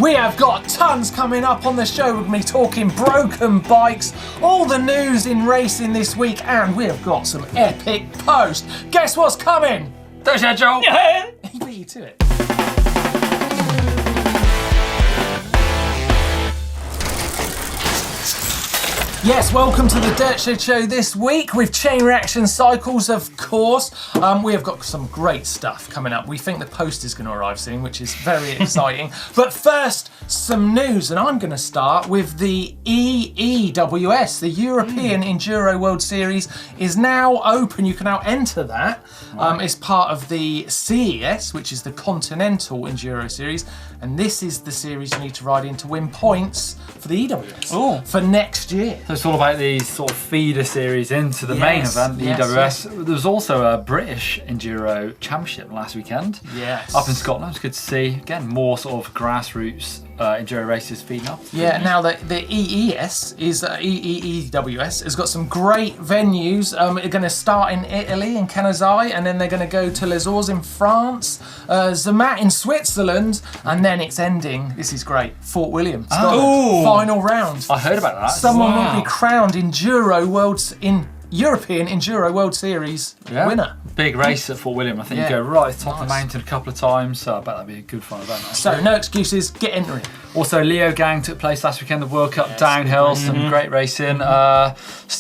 We have got tons coming up on the show with me talking broken bikes, all the news in racing this week, and we have got some epic post. Guess what's coming? The schedule. He beat you to it. Yes, welcome to the Dirt Shed Show this week with Chain Reaction Cycles, of course. We have got some great stuff coming up. We think the post is going to arrive soon, which is very exciting. But first, some news, and I'm going to start with the EEWS, the European Enduro World Series, is now open. You can now enter that. It's part of the CES, which is the Continental Enduro Series, and this is the series you need to ride in to win points for the EWS for next year. So it's all about these sort of feeder series into the main event, the EWS. There was also a British Enduro Championship last weekend. Yes. Up in Scotland. It's good to see, again, more sort of grassroots Enduro races feeding up. Yeah, now the EES is EEWS has got some great venues. They're going to start in Italy, in Canazai, and then they're going to go to Les Ors in France, Zermatt in Switzerland, and then it's ending, this is great, Fort William, Scotland. Final round. I heard about that. Someone will be crowned European Enduro World Series winner. Big race at Fort William. I think you go right to the top of the mountain a couple of times, so I bet that'd be a good fun event. So no excuses, get entering. Also, Leo Gang took place last weekend, the World Cup downhill, some great racing. A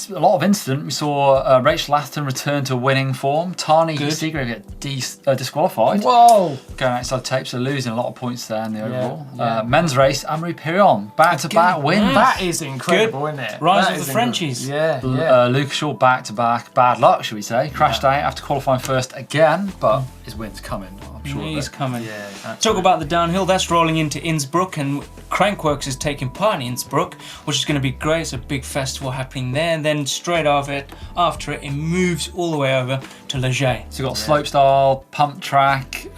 lot of incident. We saw Rachel Atherton return to winning form. Tani Seagrave get disqualified. Whoa! Going outside tape, so losing a lot of points there in the overall. Men's race, Anne-Marie Pirion, back-to-back wins. That is incredible, isn't it? Rise of the Frenchies. Lucas Shaw back-to-back, bad luck, should we say. Crashed out after qualifying first again, but his win's coming. I'm sure he's coming. Yeah, talk about the downhill, that's rolling into Innsbruck, and Crankworx is taking part in Innsbruck, which is going to be great. It's a big festival happening there, and then straight after it moves all the way over to Les Gets. So you've got slopestyle, pump track,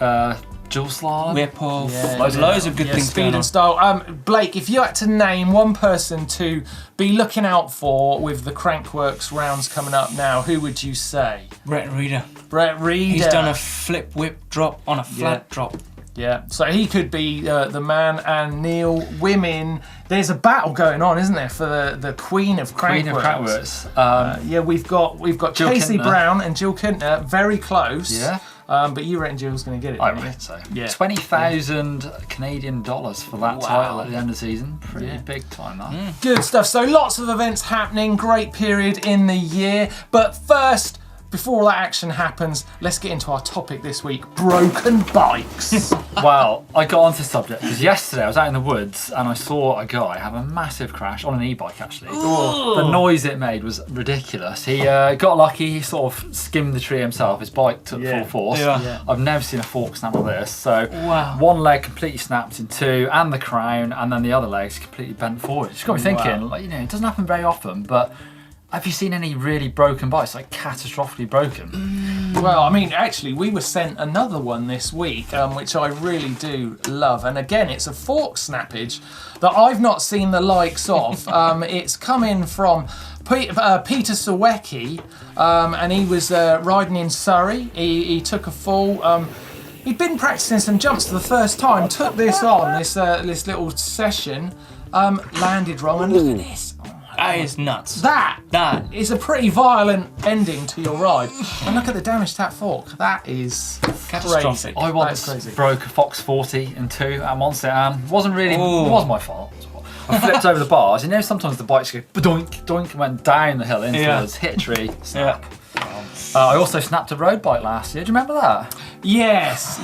dual slalom, whip-off, loads of good things speed going on. and style. Blake, if you had to name one person to be looking out for with the Crankworx rounds coming up now, who would you say? Brett Reeder. Brett Reeder. He's done a flip whip drop on a flat drop. Yeah, so he could be the man. And Neil, women, there's a battle going on, isn't there, for the Queen of Crankworx. We've got Gill Casey Kintner. Brown and Jill Kintner, very close. Yeah. But you reckon Jill's going to get it? I reckon so. Yeah. 20,000 Canadian dollars for that title at the end of the season. Pretty big time, that. Good stuff. So lots of events happening, great period in the year. But first, before all that action happens, let's get into our topic this week, broken bikes. Well, I got onto the subject because yesterday I was out in the woods and I saw a guy have a massive crash on an e-bike actually. The noise it made was ridiculous. He got lucky, he sort of skimmed the tree himself, his bike took full force. Yeah. I've never seen a fork snap like this. So one leg completely snapped in two and the crown, and then the other leg's completely bent forward. It's got me thinking, like, it doesn't happen very often, but have you seen any really broken bikes, like catastrophically broken? Well, I mean, actually, we were sent another one this week, which I really do love. And again, it's a fork snappage that I've not seen the likes of. It's coming from Peter Sawecki, and he was riding in Surrey. He took a fall. He'd been practicing some jumps for the first time, took this on, this little session, landed wrong, and look at this. That is nuts. That is a pretty violent ending to your ride. And look at the damage to that fork. That is catastrophic. I once broke a Fox 40 in two at Monster, and it wasn't my fault. I flipped over the bars. Sometimes the bikes go doink, doink, and went down the hill into us, hit a tree, snap. I also snapped a road bike last year. Do you remember that? Yes.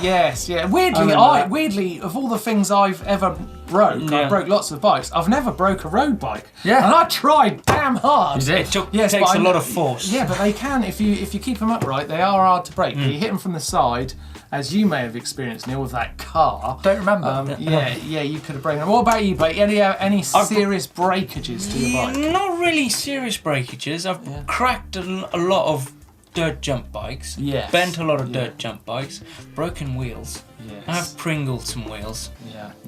Weirdly, of all the things I've ever broke, I broke lots of bikes. I've never broke a road bike. Yeah. And I tried damn hard. You did. It takes a lot of force. Yeah, but they can, if you keep them upright, they are hard to break. You hit them from the side, as you may have experienced, Neil, with that car. Don't remember. You could have broken them. What about you, Blake? Any serious breakages to your bike? Not really serious breakages. I've cracked a lot of dirt jump bikes, bent a lot of dirt jump bikes, broken wheels. Yes. I have pringled some wheels.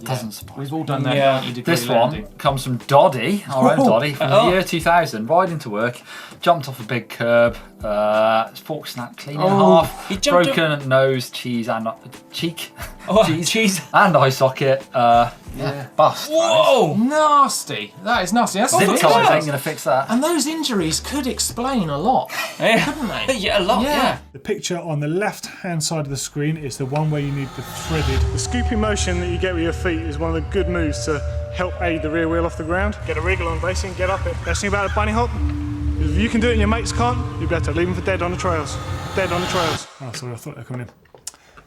Doesn't surprise. We've all done that. 90-degree this landing. one comes from Doddy, our own Doddy, from the year 2000, riding to work, jumped off a big curb, fork snapped clean in half, he jumped broken nose, cheese and cheek, cheese and eye socket. Yeah. Bust. Whoa! Nasty. That is nasty. That's Zip the ties thing. ain't gonna fix that. And those injuries could explain a lot, couldn't they? Yeah, a lot, yeah. The picture on the left-hand side of the screen is the one where you need the threaded. The scooping motion that you get with your feet is one of the good moves to help aid the rear wheel off the ground. Get a wriggle on basically and get up it. Best thing about a bunny hop, if you can do it and your mates can't, you better leave them for dead on the trails. Dead on the trails. Oh, sorry, I thought they were coming in.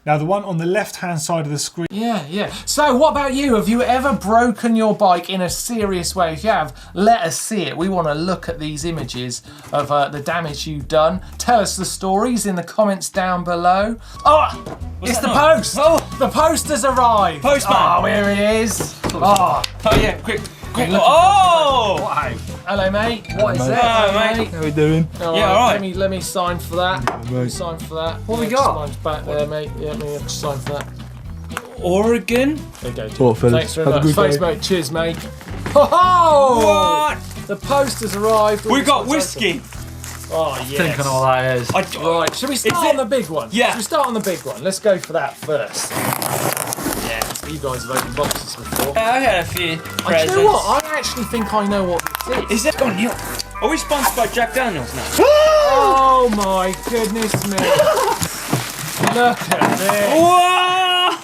Now the one on the left-hand side of the screen. Yeah. So what about you? Have you ever broken your bike in a serious way? If you have, let us see it. We want to look at these images of the damage you've done. Tell us the stories in the comments down below. Oh, it's the post. Oh. The post has arrived. Postman. Oh, here it is. Oh, Yeah, quick. look. Oh! Wow. hello, mate. What is it? Hello, mate. How are we doing? All Yeah, all right. Let me sign for that. Sign for that. What we Yeah, got? Mine's back there, mate. Yeah, let me sign for that. Oregon? There you go. Well, fellas, Thanks very have a much. good Thanks, day. mate. Cheers, mate. Ho-ho! What? The post has arrived. We got whiskey. Oh, yes. Think on all that is. Right, should we start Is on it- the big one? Yeah. Should we start on the big one? Let's go for that first. Yeah, you guys have opened boxes before. I had a few Do presents. you know what? I actually think I know what this is. Is it? Go on, Neil. Are we sponsored by Jack Daniels now? Oh my goodness me. Look at this. Whoa!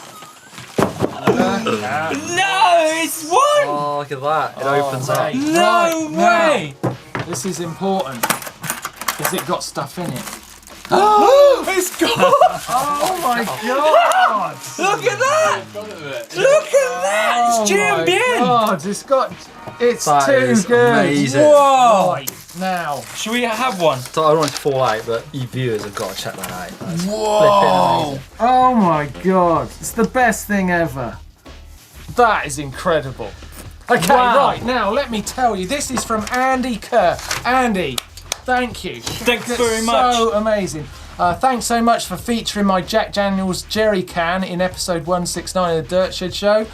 No, it's one! Oh, look at that. It opens up. Mate, No right, way! now, this is important. Because it got stuff in it. It's gone! Oh my god! Look at that! Look at that! It's jam bien! God, it's That too is good. amazing. Whoa! Right, now. Should we have one? So I don't want it to fall out, but you viewers have got to check that out. That's Whoa! Oh my god, it's the best thing ever. That is incredible. Okay, Wow. right, now let me tell you, this is from Andy Kerr. Andy, thank you. Thanks That's very much. So amazing. Thanks so much for featuring my Jack Daniels jerry can in episode 169 of the Dirt Shed Show.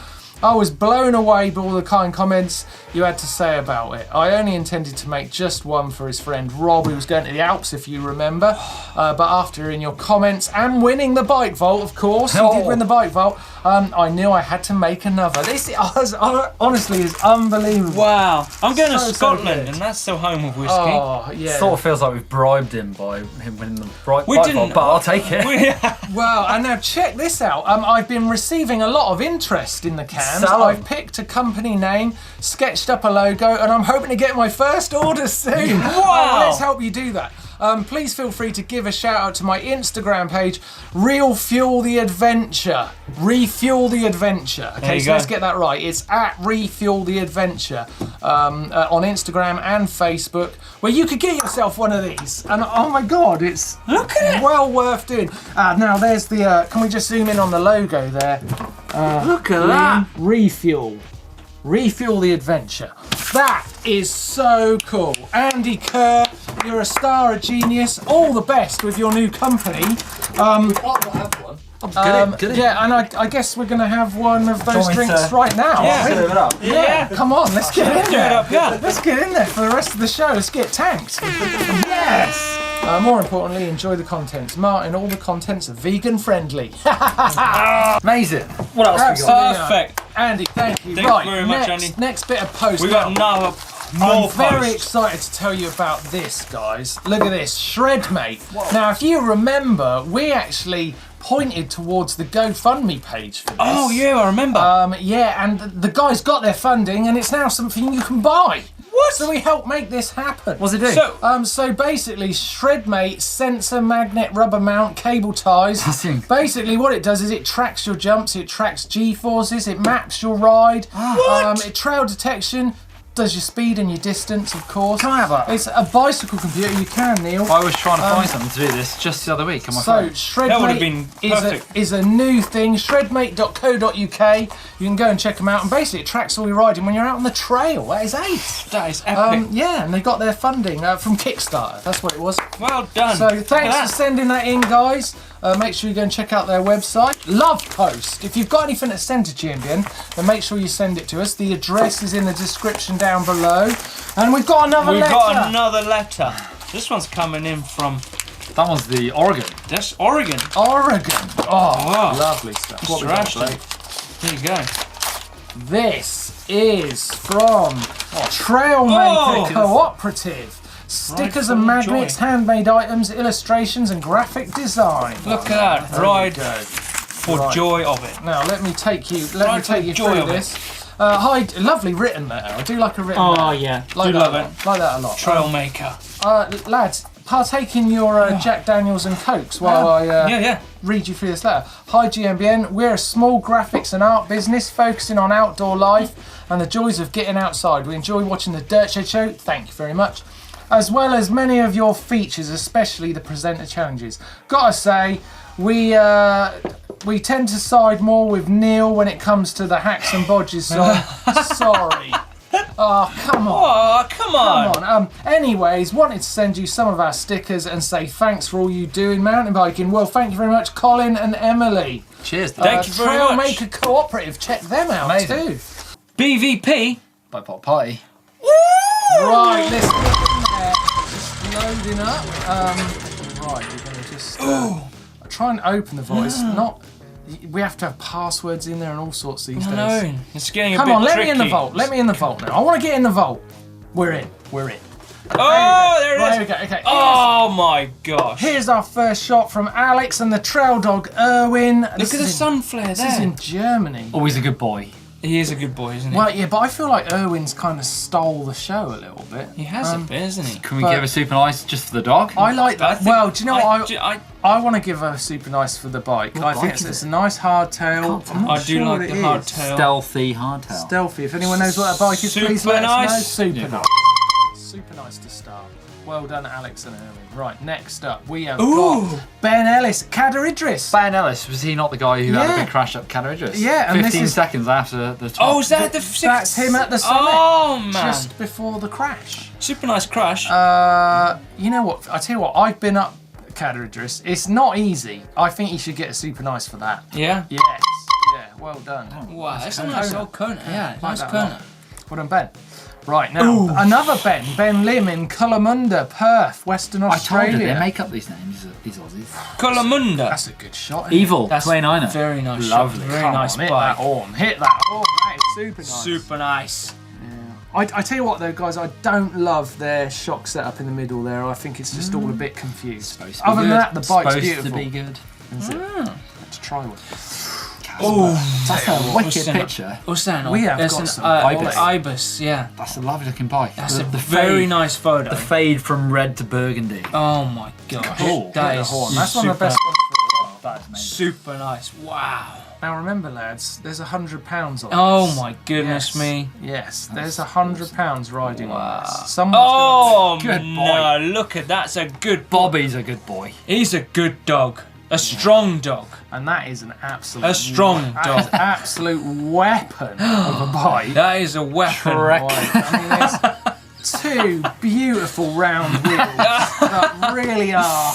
I was blown away by all the kind comments you had to say about it. I only intended to make just one for his friend Rob, who was going to the Alps, if you remember. But after hearing your comments and winning the bike vault, of course, you did win the bike vault, I knew I had to make another. This honestly is unbelievable. Wow. I'm going to So Scotland, good. and that's the home of whiskey. Oh, yeah. Sort of feels like we've bribed him by him winning the We bike didn't- vault, but I'll take it. Well, and now check this out. I've been receiving a lot of interest in the cans. Sell 'em. I've picked a company name, sketched up a logo, and I'm hoping to get my first order soon. Wow. Let's help you do that. Please feel free to give a shout out to my Instagram page, Real Fuel the Adventure. Refuel the Adventure. There Okay, you so go. let's get that right. It's at Refuel the Adventure on Instagram and Facebook, where you could get yourself one of these. And oh my God, it's Look at it. well worth doing. Now there's the. Can we just zoom in on the logo there? Look at that. Refuel. Refuel the Adventure. That is so cool. Andy Kerr, you're a star, a genius. All the best with your new company. Get it. Yeah, and I guess we're going to have one of those Want me drinks to- right now. Yeah. aren't we? Serve it up. Yeah. Come on, let's get in Do it there. up, yeah. Let's get in there for the rest of the show. Let's get tanked. Yes. More importantly, enjoy the contents. Martyn, all the contents are vegan friendly. Amazing. What else we got? Absolutely. Perfect. Andy, thank you. Thank you right, very much, next, Andy. next bit of post. We got Now, more I'm very posts. excited to tell you about this, guys. Look at this, Shredmate. Now, if you remember, we actually pointed towards the GoFundMe page for this. Oh, yeah, I remember. Yeah, and the guys got their funding, and it's now something you can buy. What? So we helped make this happen. What's it do? So basically, Shredmate sensor magnet rubber mount cable ties. Awesome. Basically, what it does is it tracks your jumps, it tracks G-forces, it maps your ride. What? It trail detection, does your speed and your distance, of course. Can I have that? It's a bicycle computer. You can, Neil. I was trying to find something to do this just the other week on my So phone. That would have been Shredmate perfect. is a new thing. Shredmate.co.uk. You can go and check them out, and basically it tracks all your riding when you're out on the trail. That is ace. That is epic. Yeah, and they got their funding from Kickstarter. That's what it was. Well done. So Look at thanks that. for sending that in, guys. Make sure you go and check out their website. Love post. If you've got anything to send to Champion, then make sure you send it to us. The address is in the description down below. And we've got another We've letter. got another letter. This one's coming in from That one's the Oregon. that's Oregon. Oregon. Oh, Wow. lovely stuff. What we got, Strashed. Blake? There you go. This is from Trailmaker Cooperative. Stickers and magnets, handmade items, illustrations and graphic design. Look at that. Ride for joy of it. Now let me take you through this. Hi, lovely written letter. I do like a written letter. Oh yeah, Like do that love a lot. it. Like that a lot. Trailmaker. Lads, partake in your Jack Daniels and Cokes while I read you through this letter. Hi GMBN, we're a small graphics and art business focusing on outdoor life and the joys of getting outside. We enjoy watching the Dirt Shed Show, thank you very much, as well as many of your features, especially the presenter challenges. Gotta say, we tend to side more with Neil when it comes to the hacks and bodges side. Sorry. Oh, come on. Oh, come on. Come on. Anyways, wanted to send you some of our stickers and say thanks for all you do in mountain biking. Well, thank you very much, Colin and Emily. Cheers. Thank you very much. Trailmaker Cooperative, check them out too. BVP. By Pop Party. Right, let's get in there. Just loading up. Right, we're going to just try and open the voice. We have to have passwords in there and all sorts these days. No, it's getting a bit Come on, let tricky. me in the vault. Let me in the vault now. I want to get in the vault. We're in. Oh, there it is. Right, here we go. Okay. Oh my gosh. Here's our first shot from Alex and the trail dog Erwin. Look at the sun flare This is there. in Germany. Always a good boy. He is a good boy, isn't he? Well, yeah, but I feel like Erwin's kind of stole the show a little bit. He has a bit, isn't he? Can we give a super nice just for the dog? I like that. I think- Well, do you know what? I I want to give a super nice for the bike. I think bike is it's a nice hardtail. I'm not I do sure like what the it hardtail. is. Stealthy hardtail. Stealthy. If anyone knows what that bike is, please Super let us know. nice. Super nice. Super nice to start. Well done, Alex and Erwin. Right, next up we have got Ben Ellis, Kader Idris. Ben Ellis, was he not the guy who had Yeah. a big crash up Canada Idris? Yeah, and 15 this is- seconds after the top. Oh, is that the That's him at the summit. Oh man, Just before the crash. super nice crash. You know what? I tell you what. I've been up Kader Idris. It's not easy. I think you should get a super nice for that. Yeah. Yes. Yeah. Well done. Wow, that's a nice old Kona. Yeah, Like nice that a Kona. lot. Well done, Ben. Right now, another Ben Lim in Coolamunda, Perth, Western I told Australia. you, they make up these names, these Aussies. Coolamunda. That's a good shot. Isn't Evil, That's 29er. very nice. Lovely. Shot. Very Come nice on, hit bike. that horn. Hit that horn. That is super nice. Super nice. I tell you what though, guys, I don't love their shock setup in the middle there. I think it's just all a bit confused. Supposed to be Other than good. that, the bike's Supposed beautiful. to be good. Let's try one. Oh, That's a what's wicked in it? picture. What's that? We have That's got an some ibis. ibis. Yeah. That's a lovely looking bike. That's a the very fade, nice photo. The fade from red to burgundy. Oh my gosh. Oh, that hit the is horn. That's one of the best ones for a while. That is amazing. super nice. Wow. Now remember, lads, there's £100 on Oh this. my goodness Yes. me. Yes, there's £100 riding on this. Wow. Someone's Oh Good no! Look at that's a good. Bobby's a good boy. He's a good dog. A strong dog. and that is an absolute A strong that dog. is absolute weapon of a bike. That is a weapon. Correct. I mean, there's two beautiful round wheels that really are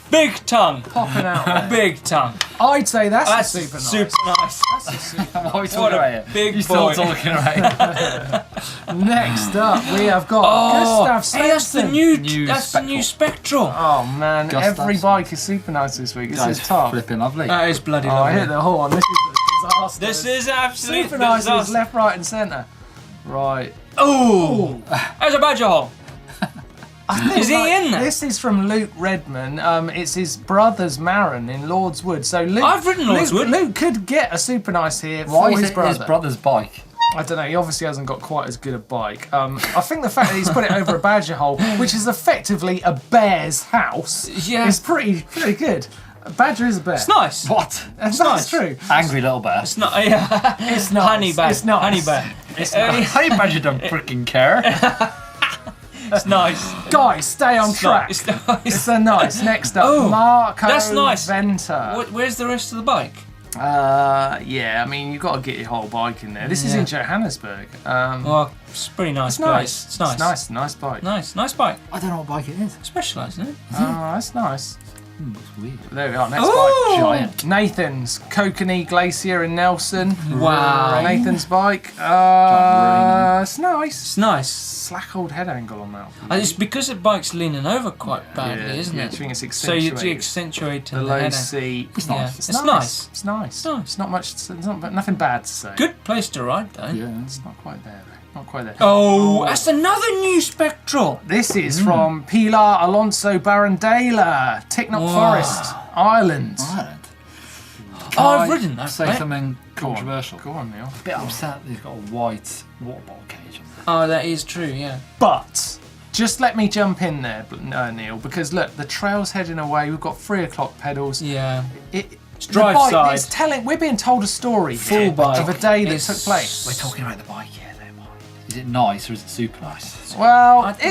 Big tongue. popping out there. Big tongue. I'd say that's, That's a super nice. super nice. That's a super What are we talking What a about here? big You still boy. talking about? Next up, we have got Gustav hey, that's the Svensson. new. That's the new Spectral. Oh man, Gustav every Svensson. bike is super nice this week. This That is is top. flipping lovely. That is bloody Oh, I hit lovely. the horn. This is a disaster. This is absolute super nice. It's disaster. left, right, and centre. Right. Ooh, there's a badger hole. Is he in there? This is from Luke Redman. It's his brother's Martyn in Lord's Wood. So Luke, I've ridden Lord's Wood. Luke could get a super nice here Why for is his it brother. his brother's bike? I don't know. He obviously hasn't got quite as good a bike. I think the fact that he's put it over a badger hole, which is effectively a bear's house, Yeah. is pretty good. A badger is a bear. It's nice. What? That's nice. true. Angry little bear. It's not. Yeah. It's nice. Honey bear. It's nice. Honey bear. It's nice. Honey badger don't freaking care. It's nice. Guys, stay on It's track. nice. It's nice. It's a nice. Next up, Oh, Marco that's nice. Venter. Where's the rest of the bike? Yeah, I mean, you've got to get your whole bike in there. This is in Johannesburg. Oh, it's pretty nice. It's nice. It's nice. Nice bike. Nice bite. I don't know what bike it is. Specialised, isn't it? Oh, that's nice. That's weird. There we are, next Ooh! bike. Giant. Nathan's, Kokanee Glacier in Nelson. Wow. Nathan's bike. Really It's nice. It's nice. Slack old head angle on that. And it's because the bike's leaning over quite badly, Yeah, isn't yeah, it? I think it's So you accentuated. accentuate The the low head. seat. It's Yeah. nice. It's nice. It's nice. Nice. It's not much. It's not nothing bad to say. Good place to ride, though. Yeah. It's not quite there. Though. Not quite there. Oh, that's another new Spectral. This is from Pilar Alonso Barandela, Ticknock Wow. Forest, Ireland. Ireland. Oh, I've ridden that. Say mate. something Go on. controversial. Go on, Neil. A bit upset that he's got a white water bottle cage on there. Oh, that is true, yeah. But just let me jump in there, Neil, because look, the trail's heading away. We've got 3 o'clock pedals. Yeah. The drive bike, side. it's telling. We're being told a story Full here bike of a day that is- took place. We're talking about the bike here, though, Mike. Is it nice or is it super nice? Well, I think-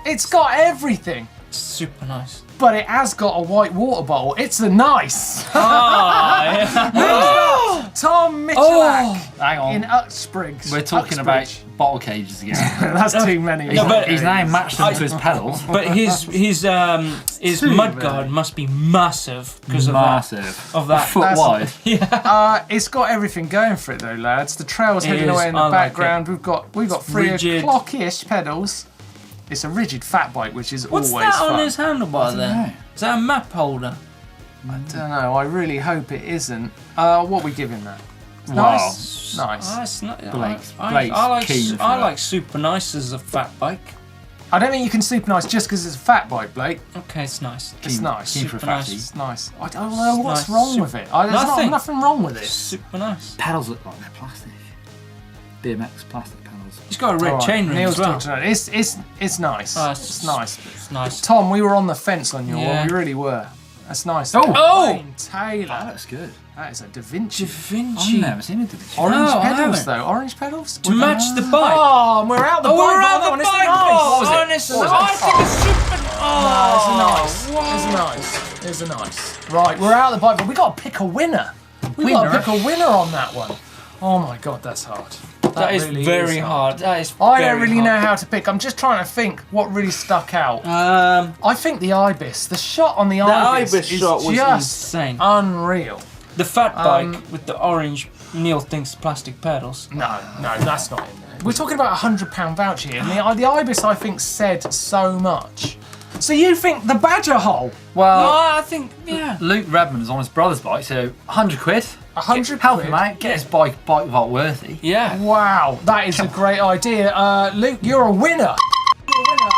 it's got everything, Super nice. but it has got a white water bottle. It's a nice. Ah, yeah. Tom Michalak Oh. Hang on. in Uxbridge. We're talking about bottle cages again. That's too many. No, but- He's now matched them to his pedals. But his Too mudguard many. must be massive because Massive. of that. A foot That's- wide. It's got everything going for it though, lads. The trail's It heading is, away in the I like background. We've got 3 rigid. o'clock-ish pedals. It's a rigid fat bike, which is What's always that fun. on his handlebar then? know. Is that a map holder? I don't know. I really hope it isn't. What are we giving that? Wow. Nice. Nice. Oh, it's not, Blake's I like keen for I that. like super nice as a fat bike. I don't think you can super nice just because it's a fat bike, Blake. Okay, it's nice. It's nice. Keen for a Super nice. fatty. It's nice. I don't know what's nice. wrong with it. There's Nothing. nothing wrong with it. Super nice. Pedals look like they're plastic. BMX plastic pedals. He's got a red All right, chain ring Neil's as well. talked about it. It's nice. Oh, It's nice. It's nice. Tom, we were on the fence on your one. Yeah. We really were. That's nice. Oh! Wayne Taylor. That looks good. That is a Da Vinci. Da Vinci. I've never seen a Da Vinci. Orange No, I pedals haven't. though. Orange pedals. To match the bike. Oh, and we're out the bike. we're out vault. the It's bike. nice. vault. What was it? Honestly, What was it? I think it's super. It's Oh, nice. It's a nice. Right, we're out of the bike, but we got to pick a winner. We got to pick a winner on that one. Oh my god, that's hard. That is really very hard. That is. I very don't really hard. know how to pick. I'm just trying to think what really stuck out. I think the Ibis. The shot on the Ibis, Ibis is shot was just insane. unreal. The fat bike with the orange Neil thinks plastic pedals. No, that's not in there. We're talking about £100 voucher here, and the Ibis, I think, said so much. So you think the Badger hole? Well, No, I think yeah. Luke Redmond's on his brother's bike, so 100 quid. 100 Help quid? him out, get his bike vault worthy. Yeah. Wow, that is a great idea. Luke, you're a winner. You're a winner.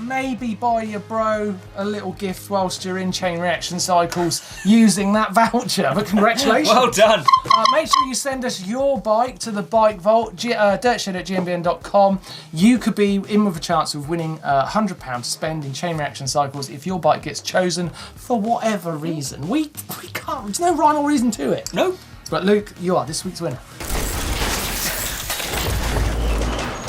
Maybe buy your bro a little gift whilst you're in Chain Reaction Cycles using that voucher. But congratulations. Well done. Make sure you send us your bike to the Bike Vault, dirtshed@gmbn.com. You could be in with a chance of winning £100 to spend in Chain Reaction Cycles if your bike gets chosen for whatever reason. We can't, there's no rhyme or reason to it. No. But Luke, you are this week's winner.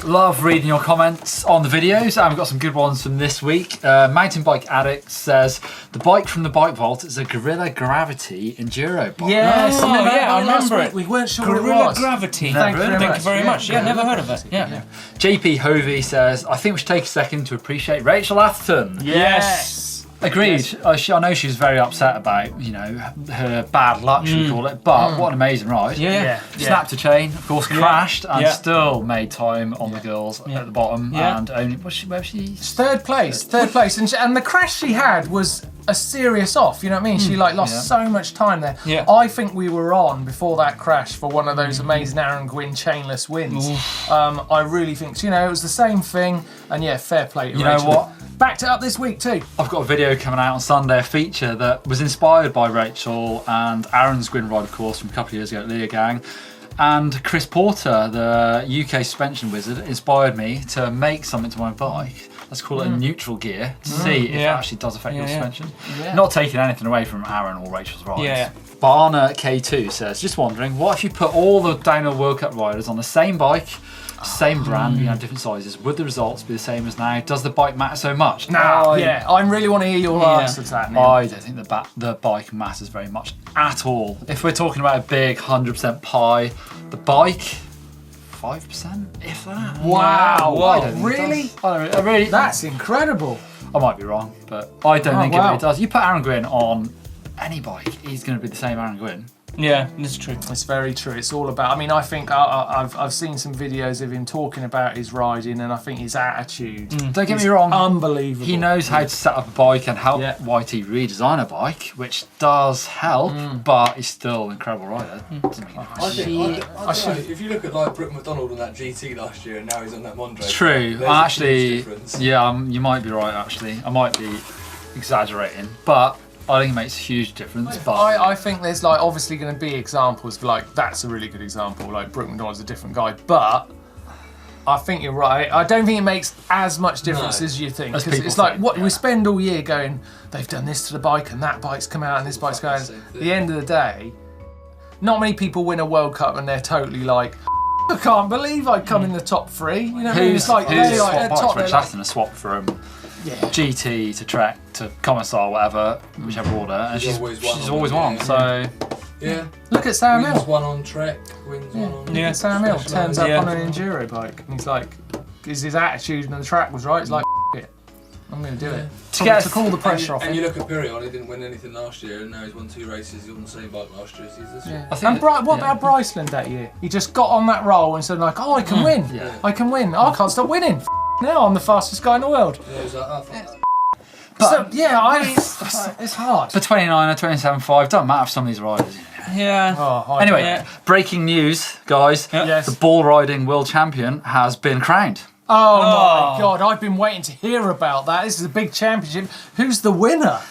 Love reading your comments on the videos, and we've got some good ones from this week. Mountain Bike Addict says, the bike from the Bike Vault is a Gorilla Gravity Enduro bike. Yes, Oh, yeah, I last remember week it. We weren't sure what it Gorilla was. Gravity. Thank Never you heard very of much. Thank you very much. Yeah, never heard of it. Yeah. JP Hovey says, I think we should take a second to appreciate Rachel Atherton. Yes. Agreed. Yes. I know she was very upset about, her bad luck, should we call it, but what an amazing ride. Yeah. Snapped a chain, of course, crashed, and Yeah. still made time on the girls at the bottom. Yeah. And only, where was she? Third place. And the crash she had was a serious off, you know what I mean? She lost so much time there. Yeah. I think we were on before that crash for one of those amazing Aaron Gwynn chainless wins. I really think, it was the same thing, and fair play to You know Rachel. what? Backed it up this week too. I've got a video coming out on Sunday, a feature that was inspired by Rachel and Aaron's Gwyn ride, of course, from a couple of years ago at Leah Gang. And Chris Porter, the UK suspension wizard, inspired me to make something to my bike. Let's call it a neutral gear to see if it actually does affect your suspension. Yeah. Not taking anything away from Aaron or Rachel's rides. Yeah. Barna K2 says, just wondering, what if you put all the downhill World Cup riders on the same bike, same brand, different sizes? Would the results be the same as now? Does the bike matter so much? I really want to hear your answer to that, Neil. I don't think the bike matters very much at all. If we're talking about a big 100% pie, the bike, 5%, if that. Wow. I don't think it Really? does. I really. That's incredible. I might be wrong, but I don't think it wow. really does. You put Aaron Gwyn on any bike, he's going to be the same Aaron Gwyn. Yeah, that's true. It's very true. It's all about. I mean, I think I've seen some videos of him talking about his riding, and I think his attitude. Don't get me wrong. Unbelievable. He knows how to set up a bike and help Yeah. YT redesign a bike, which does help, but he's still an incredible rider. Doesn't mean I don't know, if you look at like Brooke McDonald on that GT last year and now he's on that Mondre. True. there's a Actually, huge difference. yeah, you might be right. Actually, I might be exaggerating, but I think it makes a huge difference. But I think there's like obviously going to be examples of like that's a really good example. Like Brooke McDonald's a different guy, but I think you're right. I don't think it makes as much difference as you think, As because people it's like think, what we spend all year going. They've done this to the bike, and that bike's come out, and this bike's going. At the end of the day, not many people win a World Cup and they're totally like, I can't believe I come in the top 3. You know what I mean? It's like who's they're like at swapped top. bikes? Rich They're like, Aston has swapped from yeah. GT to Trek to Commissar, whatever, whichever order, and she's always won. So Yeah. Look at Sam Wins Hill. one on Trek, wins one on. Look at Sam Hill turns up Yeah. on an enduro bike, and he's like, because his attitude on the track was right. He's like, it, I'm going to do it. To call the pressure off And him. you look at Pirion, he didn't win anything last year, and now he's won 2 races. He's on the same bike last year as he is this year. I think And what about Bryceland that year? He just got on that roll and said like, oh, I can win. Yeah. I can win. I can't stop winning. Now I'm the fastest guy in the world. Yeah, he was like, oh, fuck that. So yeah, it's hard. for 29 or 27.5, don't matter for some of these riders. Yeah. Oh, Anyway, Yeah. breaking news, guys. Yes. The bull riding world champion has been crowned. Oh my God, I've been waiting to hear about that. This is a big championship. Who's the winner?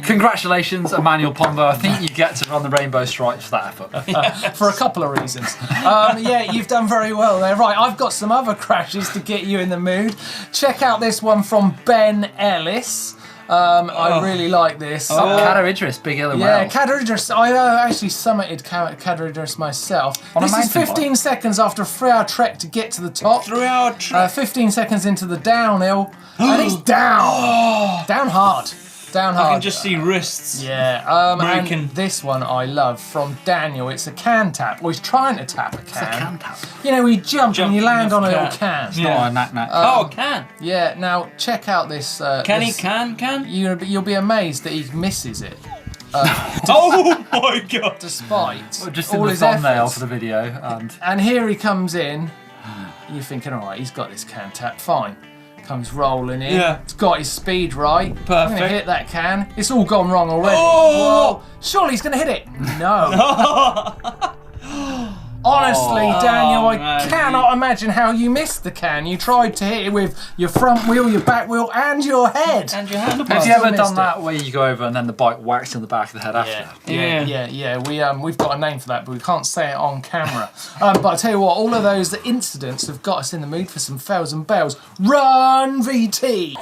Congratulations, Emmanuel Pombo. I think you get to run the rainbow stripes for that effort. For a couple of reasons. Yeah, you've done very well there. Right, I've got some other crashes to get you in the mood. Check out this one from Ben Ellis. I really like this. Kader Idris, Big Hill in Yeah, Wales. Kader Idris. I actually summited Kader Idris myself. On a This is mountain 15 seconds after a 3-hour trek to get to the top. 3-hour trek. 15 seconds into the downhill, and he's down. Down hard. Down hard. I can just see wrists. Yeah, Breaking. and this one I love from Daniel. It's a can tap. Well, he's trying to tap a can. It's a can tap. You know, you jump and you land on a little can. can. Oh, knack. Oh, can. Yeah. Now check out this. Can this, he can? You'll be amazed that he misses it, Oh my God. despite Just in all the his thumbnail efforts. for the video. And And here he comes in. You're thinking, all right, he's got this can tap, fine. Comes rolling in. Yeah. It's got his speed right. I'm Perfect. gonna hit that can. It's all gone wrong already. Oh! Whoa. Surely he's gonna hit it. No. Honestly, Daniel, I man. cannot imagine how you missed the can. You tried to hit it with your front wheel, your back wheel, and your head. And your handlebars. have you ever missed done it. that where you go over and then the bike whacks you on the back of the head after? Yeah. We've got a name for that, but we can't say it on camera. But I tell you what, all of those incidents have got us in the mood for some fails and bells. Run, VT!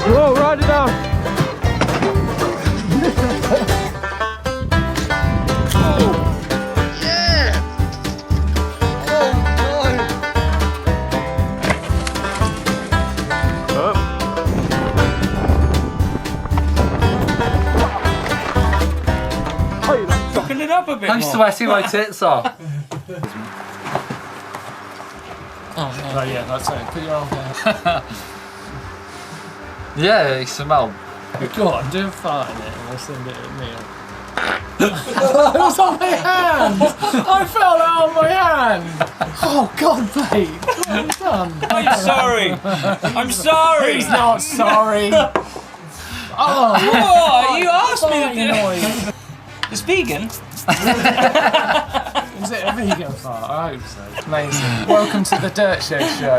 Whoa, ride it down. Fucking it up a bit I'm more. sweating my tits off. Oh yeah, that's it. Put your arm down. Yeah, you smell. Go on, do a fart in it and we'll send it at Neil. It was on my hand! I felt it on my hand! Oh God, babe! Well done. I'm sorry. I'm sorry. He's not sorry. Oh, Oh, you asked me to farting do it. noise. It's vegan. Is it a vegan fart? I hope so. Amazing. Welcome to the Dirt Shed Show.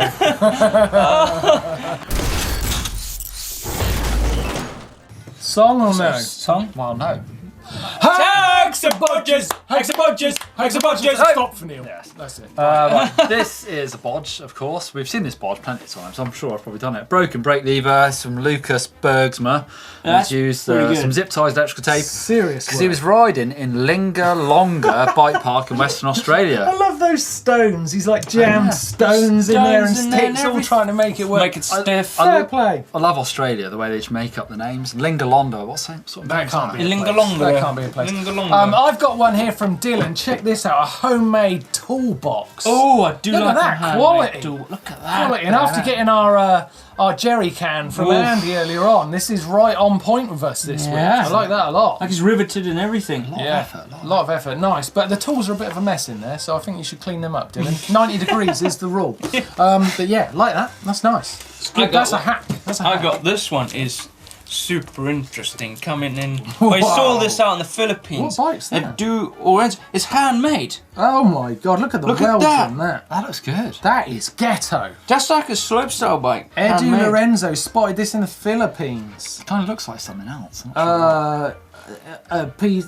Song or no? Song? Well, no. Hacks and bodges! Hacks and bodges! Hacks and bodges! Stop for Neil. Yes. That's it. Right, this is a bodge, of course. We've seen this bodge plenty of times. I'm sure I've probably done it. Broken brake lever, some Lucas Bergsma. That's He's used pretty good. some zip ties, electrical tape. Serious Because he was riding in Linga Longa Bike Park in Western I Australia. love those stones. He's like jammed stones in there and Stones in there and sticks, all everything. trying to make it work. Make it stiff. Fair play. I love Australia, the way they just make up the names. Linga Longa, what's that sort of That name is can't that? be a place. Lingalonga. That can't be a place. Lingalonga. I've got one here from Dylan. Check this out. A homemade toolbox. Oh, I do Look at like that, a handmade quality. tool. Look at that. Quality. And after getting our jerry can from Oof. Andy earlier on, this is right on point with us this week. Yeah. I like that a lot. Like it's riveted and everything. Yeah, a lot of effort. Nice, but the tools are a bit of a mess in there, so I think you should clean them up, Dylan. 90 degrees is the rule. But yeah, like that. That's nice. That's a hack. That's a hack. I got this one is super interesting coming in. I saw this out in the Philippines. What bike's They that? do orange. It's handmade. Oh my god! Look at the Look at welds that. on that. That looks good. That is ghetto. Just like a slopestyle bike. Edu handmade. Lorenzo spotted this in the Philippines. It kind of looks like something else. I'm not sure. A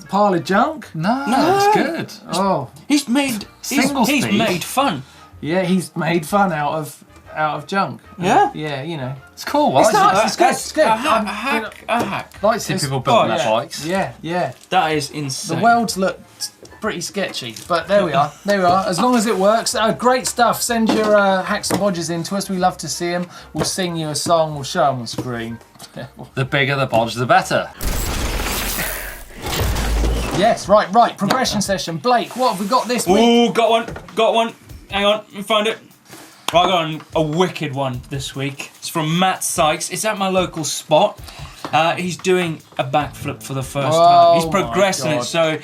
pile of junk. No, it's good. Oh, He's made. Single he's speed. made fun. yeah, he's made fun out of junk. Yeah. Yeah, you know. It's cool. It's I nice. It's good. It's good. A I'm- hack. A hack. like to see people building their yeah. bikes. Yeah, yeah. That is The insane. welds look pretty sketchy, but there we are. There we are. As long as it works, great stuff. Send your hacks and bodges in to us. We love to see them. We'll sing you a song. We'll show them on screen. The bigger the bodge, the better. Yes, right. Progression session. Blake, what have we got this week? Ooh, got one. Hang on, let me find it. Right, I got a wicked one this week. It's from Matt Sykes. It's at my local spot. He's doing a backflip for the first time. He's my progressing God. it, so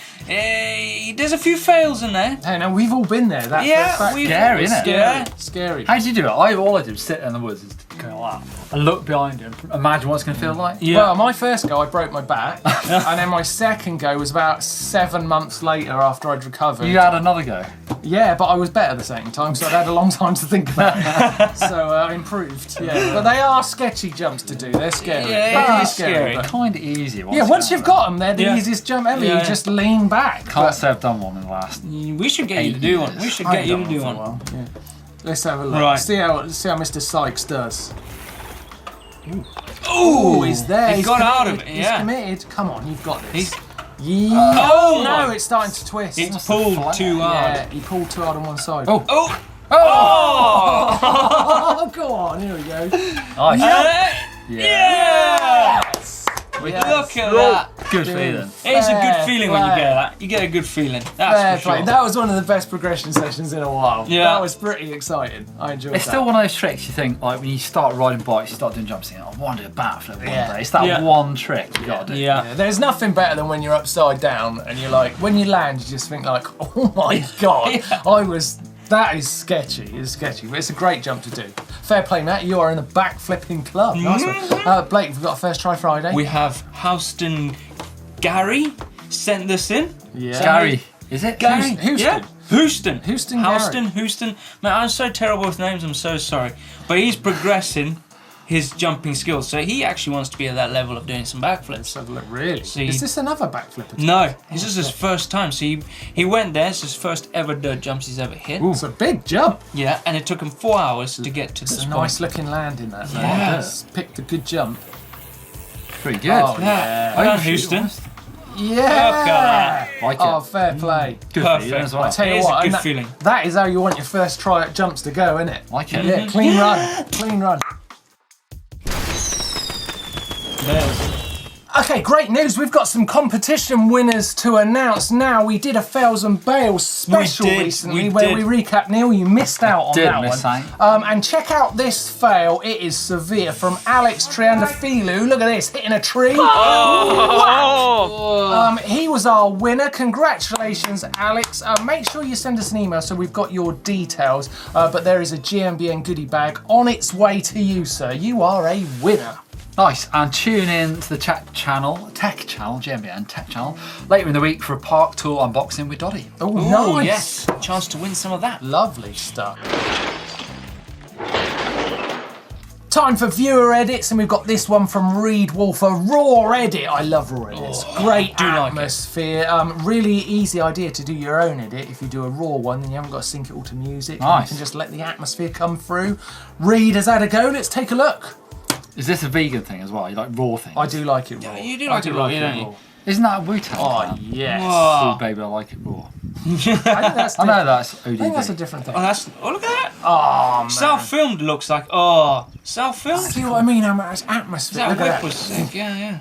there's a few fails in there. Hey, now we've all been there. That Yeah, that- we've- Scary, isn't it? Yeah. Scary. How do you do it? All I do is sit in the woods and go like that. And look behind you and imagine what it's going to feel like. Yeah. Well, my first go, I broke my back, and then my second go was about 7 months later after I'd recovered. You had another go. Yeah, but I was better the second time, so I'd had a long time to think about it. So I improved. Yeah, but they are sketchy jumps to do. They're scary. Yeah, They're it really is scary. but- Kind of easy. Yeah, once you've got them, they're the Yeah. easiest jump ever. Yeah. You just lean back. Can't say I've done one in the last. We should get you to do one. We should I get ain't you done to do for a one. while, yeah. Let's have a look. Right. See how Mr. Sykes does. Ooh, he's there. He He's got out of committed. it, He's yeah. committed. Come on, you've got this. He's- Yeah. Oh no, my- it's starting to twist. It's pulled too hard. Yeah, he pulled too hard on one side. Oh. Oh! Oh, go on, here we go. Nice. Yeah! Yes. Look at that. Good Dude. feeling. It's a Fair good feeling when you play. get that. You get a good feeling. Fair That's for play. sure. That was one of the best progression sessions in a while. Yeah. That was pretty exciting. I enjoyed It's that. still one of those tricks you think, like when you start riding bikes, you start doing jumps, you think, I want to do a backflip one Yeah. day. It's that Yeah. one trick you got to do. Yeah. Yeah, there's nothing better than when you're upside down and you're like, when you land, you just think like, oh my god, that is sketchy. It's sketchy, but it's a great jump to do. Fair play, Matt. You are in the backflipping club. Nice one. Blake, we've got a first try Friday. We have Houston Gary sent this in. yeah. Gary, is it? Gary. Houston. Yeah. Houston. Houston Houston. Man, I'm so terrible with names. I'm so sorry. But he's progressing his jumping skills. So he actually wants to be at that level of doing some backflips. Let's have a look. Really? See- Is this another backflip? No, this is his first time. So he went there. It's his first ever dirt jumps he's ever hit. It's a big jump. Yeah, and it took him 4 hours to get to It's this a point. nice looking landing that. though. Yeah. He's picked a good jump. Pretty good. Oh, Yeah. yeah. Well done, Houston. Yeah. Look at Like it. Oh, fair play. Good Perfect. feeling as well. I tell you It is what, a and good feeling. that is how you want your first try at jumps to go, isn't it? Like it. Yeah, clean run. Clean run. Okay, great news. We've got some competition winners to announce now. We did a Fails and Bales special We did, recently we where did. we recapped. Neil, you missed out on Did that miss one. out. And check out this fail. It is severe from Alex Triandafilou. Look at this, hitting a tree. He was our winner. Congratulations, Alex. Make sure you send us an email so we've got your details. But there is a GMBN goodie bag on its way to you, sir. You are a winner. Nice, and tune in to the tech channel, GMBN Tech Channel, later in the week for a park tool unboxing with Doddy. Oh, Oh, nice. yes. Chance to win some of that. Lovely stuff. time for viewer edits, and we've got this one from Reed Wolf, a raw edit. I love raw edits. Great atmosphere. Really easy idea to do your own edit. If you do a raw one, then you haven't got to sync it all to music. Nice. You can just let the atmosphere come through. Reed has had a go. Let's take a look. Is this a vegan thing as well? You like raw things? I do like it raw. You do like it raw, don't you? Isn't that a Wu-Tang? Oh, yes. Oh, baby, I like it raw. I think that's I know that's ODB. I think that's a different thing. Oh, look at that. Oh, man. Self-filmed looks like, self-filmed? See what I mean? How much atmosphere. That whip was sick, yeah.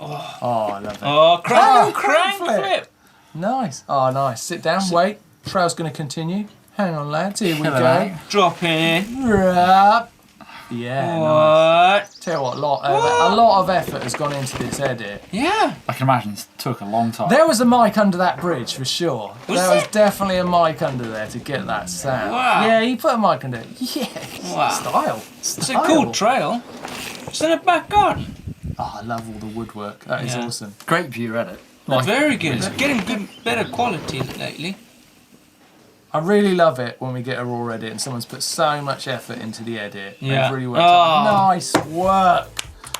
Oh, I love it. Oh, crank crank flip. Nice. Oh, nice. Sit down, wait. Trail's going to continue. Hang on, lads. Here we Chill go. out. Drop in. Up. Yeah, nice. What? Tell you what, a lot of effort has gone into this edit. Yeah. I can imagine it took a long time. There was a mic under that bridge for sure. Was there was there? definitely a mic under there to get that sound. Wow. Yeah, he put a mic under it. Yeah. Wow. Style. It's a cool trail. It's in a back garden. Oh, I love all the woodwork. That is awesome. Great view edit. Very good. It's getting better quality lately. I really love it when we get a raw edit and someone's put so much effort into the edit. Yeah. They've really worked hard. Nice work.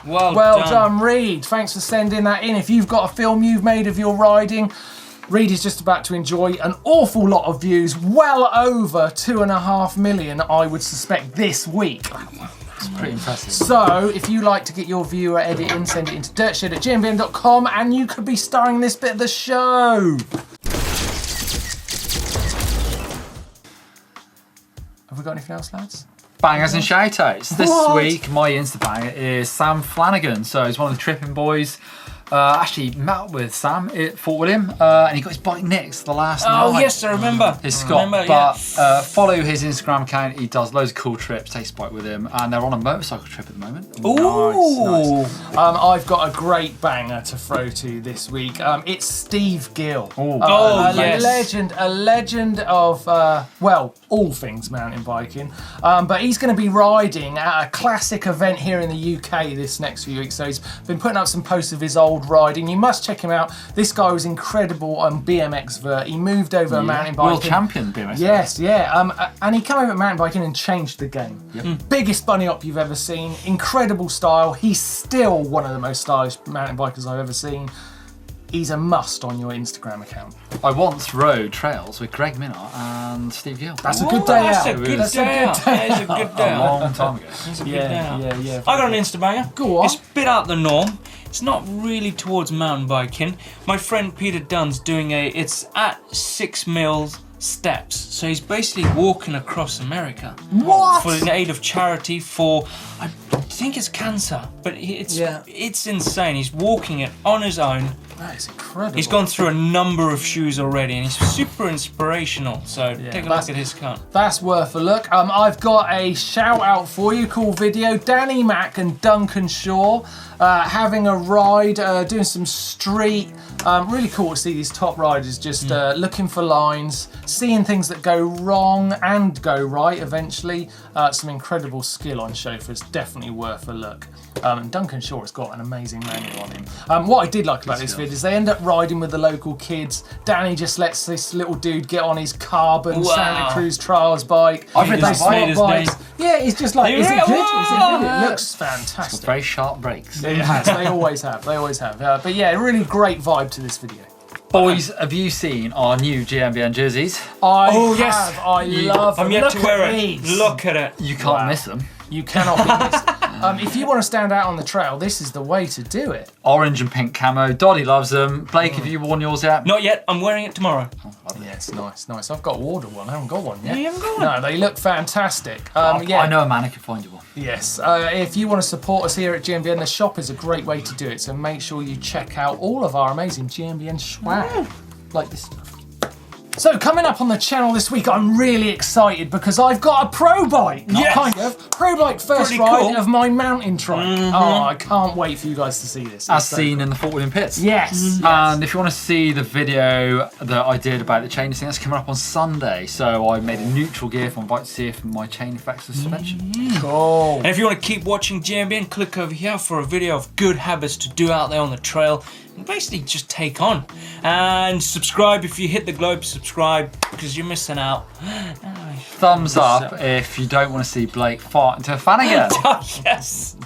Well done, Reed. Thanks for sending that in. If you've got a film you've made of your riding, Reed is just about to enjoy an awful lot of views, well over 2.5 million, I would suspect, this week. It's pretty impressive. So, if you like to get your viewer edit in, send it into dirtshed@gmbn.com and you could be starring in this bit of the show. Have we got anything else, lads? Bangers and shout-outs. This What? week, my Insta banger is Sam Flanagan. So he's one of the tripping boys. Actually met up with Sam at Fort William, and he got his bike nicked the last night. Oh, yes, I remember. His Scott. Remember, But follow his Instagram account. He does loads of cool trips, takes his bike with him, and they're on a motorcycle trip at the moment. Ooh. Nice. I've got a great banger to throw to this week. It's Steve Gill. Yes. A legend of, all things mountain biking. But he's going to be riding at a classic event here in the UK this next few weeks. So he's been putting up some posts of his old riding. You must check him out. This guy was incredible on BMX vert. He moved over to mountain biking. World champion BMX. Yes, yeah. And he came over at mountain biking and changed the game. Biggest bunny hop you've ever seen. Incredible style. He's still one of the most stylish mountain bikers I've ever seen. He's a must on your Instagram account. I once rode trails with Greg Minart and Steve Gill. That's a good day out. That's a good day out. That is a good day A out. long time ago. That's a good day out. Yeah. I got an Insta banger. Go on. It's a bit out the norm. It's not really towards mountain biking. My friend Peter Dunn's doing it's at 6 mils steps. So he's basically walking across America. What? For the aid of charity for, I think it's cancer. But it's insane. He's walking it on his own. That is incredible. He's gone through a number of shoes already and he's super inspirational. So take a look at his account. That's worth a look. I've got a shout out for you. Cool video. Danny Mack and Duncan Shaw having a ride, doing some street. Really cool to see these top riders just looking for lines, seeing things that go wrong and go right eventually. Some incredible skill on show for it's definitely worth a look. And Duncan Shaw has got an amazing manual on him. What I did like about this video is they end up riding with the local kids. Danny just lets this little dude get on his carbon Santa Cruz Trials bike. I've ridden that bike. Swap bikes. Yeah, he's just like, is it good? Is it good? It looks fantastic. Very sharp brakes. It has. They always have. But yeah, really great vibe to this video. Boys, have you seen our new GMBN jerseys? I yes. I love them. I'm yet Look to wear at it. these. Look at it. You can't miss them. You cannot be missed. If you want to stand out on the trail, this is the way to do it. Orange and pink camo. Doddy loves them. Blake, have you worn yours yet? Not yet. I'm wearing it tomorrow. Yes, nice. I've got to order one. I haven't got one yet. You haven't got one? No, they look fantastic. I know a man who can find you one. Yes, if you want to support us here at GMBN, the shop is a great way to do it. So make sure you check out all of our amazing GMBN swag, like this stuff. So coming up on the channel this week, I'm really excited because I've got a pro bike. Pro bike first Pretty ride cool. of my mountain trike. Oh, I can't wait for you guys to see this. As It's so seen cool. in the Fort William pits. Yes. And if you want to see the video that I did about the chain thing, that's coming up on Sunday. So I made a neutral gear for my bike to see if my chain affects the suspension. Cool. And if you want to keep watching GMBN, click over here for a video of good habits to do out there on the trail and basically just take on. And subscribe if you hit the globe, subscribe because you're missing out. Thumbs up if you don't want to see Blake fart into a Flanagan. Yes.